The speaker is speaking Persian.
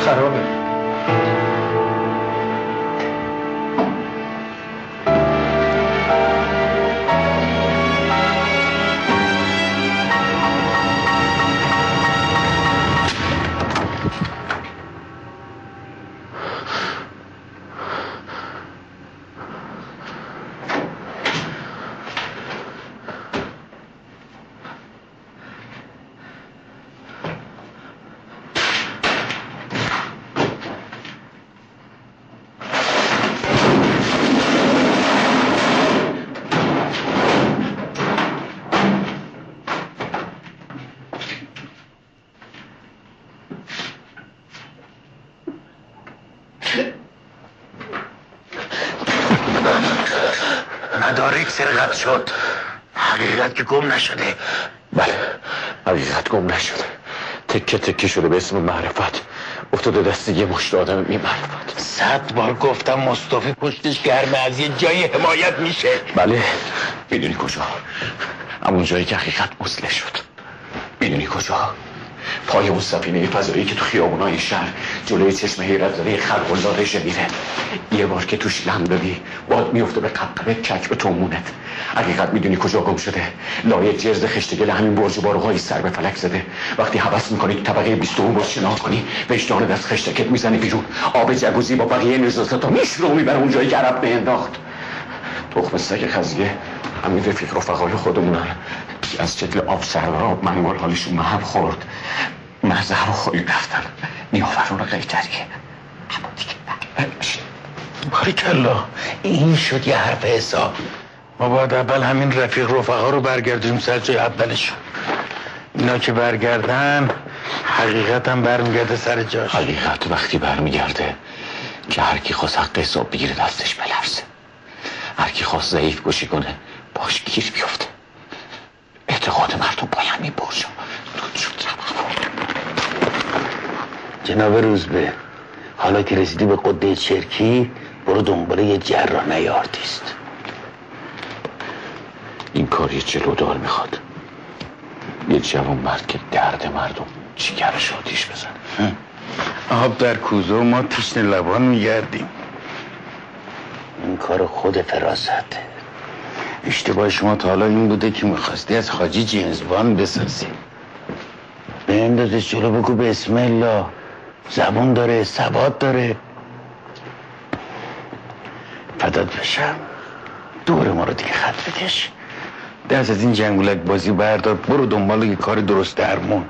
خرابه. مدارک سرقت شد، حقیقت که گم نشده. بله، حقیقت گم نشده، تکه تکه شده به اسم معرفت، افتاده دست یه مشت آدم بی معرفت. 100 بار گفتم مصطفی پشتش گرمه، از یه جایی حمایت میشه. بله، میدونی کجا؟ همون جایی که حقیقت مسلح شد. میدونی کجا؟ پای اون سفینه فضایی که تو خیابونای شهر جلوی چشم حیرت زده خلق الله رژه میره. یه بار که توش لم دادی باد میفته به قبقبه کک به تومونت. حقیقت میدونی کجا گم شده؟ لایه جرز خشتگل همین برج باروهای سر به فلک زده. وقتی حوض میکنی تو طبقه 20 باز شنا کنی وجدان دست خشتکت میزنی بیرون، آب جگوزی با بقیه نزاستو میشوره و میبره اونجایی که عرب انداخت. تخم سگ خزیه همین رفیق رفقای خودمونن، از شکل آب سراب منگل حالشون محب خورد، مزه رو خوری رفتن، نیاورون قیتریه. اما دیگه باریکلا، این شد یه حرف حساب. ما باید اول همین رفیق رفقا رو برگردیم سر جای اولشون. اینا که برگردن حقیقت هم برمیگرده سر جاش. حقیقت وقتی برمیگرده که هر کی خواست حق حساب بگیره دستش بلرزه، هر کی خواست ضعیف کشی کنه باش گیر بیفته. اعتقاد مردم با همین برجا دود شد. جناب روزبه، حالا که رسیدی به قده چرکی برو دنبال یه جراحی آرتیست. این کار یه جلودار میخواد، یه جوان مرد که درد مردم جیگرش آتیش بزن. آب در کوزه و ما تشنه لبان میگردیم. این کار خود فراسته. اشتباه شما تا حالا این بوده که میخواستی از حاجی جیمزبان بسازی. به اندازش جلو بگو بسم الله، زبون داره، ثبات داره. فدات بشم، دور ما رو دیگه خط بکش. دست از این جنگولک بازی بردار، برو دنبال یه کار درست درمون.